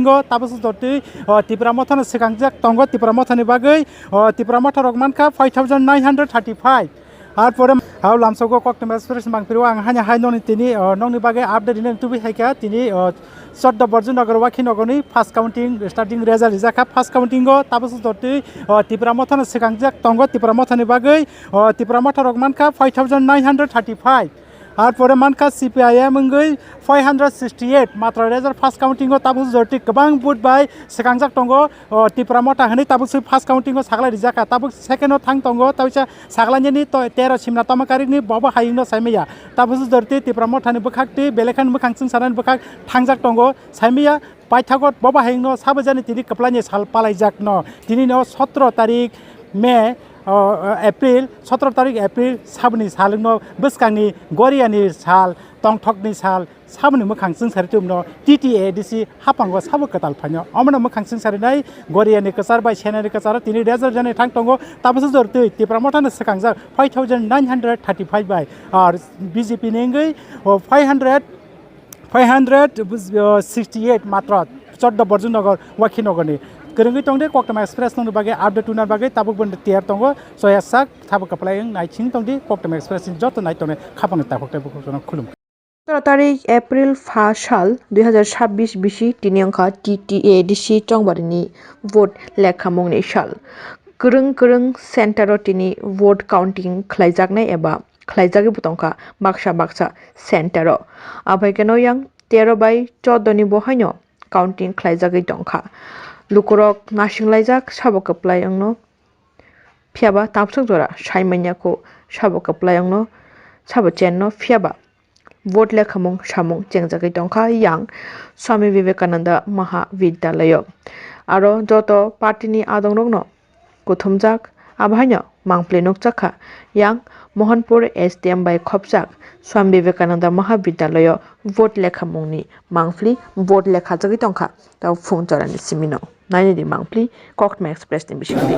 tingo tapos dorti Tipra Motha no Swkangjak tongo Tipra Motha ni bagai Tipra Motha rok manka 5935 আর পরে হাও লামসগো ককটেম express মাংপিরো আং হানি high ননি তিনি নংনি বাগে update দিনে তুবি হাইকা তিনি 14 বর্জনগর ওয়াখিনগরনি ফার্স্ট কাউন্টিং স্টার্টিং রেজাল্ট জাকা first counting গো তাবস দতি Tipra Motha no Swkangjak tongo Tipra Motha ni bagai Tipra Motha rok manka 5935 আর পরে মানকা সিপিআইএম গই 568 মাত্র রেজাল্ট ফার্স্ট কাউন্টিং গো তাবস দতি গবাং বুট বাই Swkangjak tongo Tipra Motha hini তাবস ফার্স্ট কাউন্টিং গো সাগলা রিজাকা তাবস সেকেন্ড থাং tongo তাবসা সাগলানি তো 13 সিমনা তমাকারিনি বব হাইনো সাইমিয়া তাবস দতি Tipra Motha ni বখাকতি বেলেখান বখাংসিং সারান বখাক থাংজাক tongo সাইমিয়া পাইথাগত বব হাইনো সাবজানি তিনি কপলানি সাল পালাইজাক ন তিনি 17 তারিখ মে एप्रिल 17 तारिख एप्रिल साबनि सालनो बसकांनि गरियानि साल तंथकनि साल साबनि मोखांसिं सारितुमनो टीटीएडीसी हापांगो साबो कताल फानो अमनो मोखांसिं सारिनाय गरियानि कसार बाय सेनानि कसार तिनि रेजाल्ट जानाय थां दंगो ताबसो जरतै Tipra Motha no Swkangjak 5935 बाय और बीजेपी नेंगै 568 मात्र 14 बर्जुनगर वाखिनगरनि Kerenggi tongde Koktem Express tong bagai update tunar bagai tabuk benda tiar tongo soya sak tabuk kaplayang naicing tongdi Koktem Express joto nai tongne khapang tabuk tabuk khulum 17 তারিখ April 5 সাল 2026 বিশি তিনিংখা TTADC চংবারিনি vote লেখামংনি সাল করং সেন্টারো তিনি vote counting খ্লাইজাকনাই एबा খ্লাইজাগि बुतंखा baksa सेन्टारो आबायकेनो yang 13 bye 14 नि बहायनो काउंटिं ख्लाइजागि दंखा लुकुरक नासिंलाइजाक साबो कप्लायंनो फियाबा तामसक जरा साइमान्याको साबो कप्लायंनो साबो चेननो फियाबा vote लेखामंग सामंग चेंगजागै दंखा yang स्वामी विवेकानंद महाविद्यालय आरो जतो पार्टीनि आदंरगनो कुथुमजाक आबाहायनो मांप्लेनक जाखा yang Mohanpur SDM bye खपजाक Swami Vivekananda महाविद्यालय भोट लेखामंगनि मांफ्लि भोट लेखाजागै दंखा ता फुं जरानि सिमिनो नायनि मांफ्लि Koktem Express नि बिसिंदि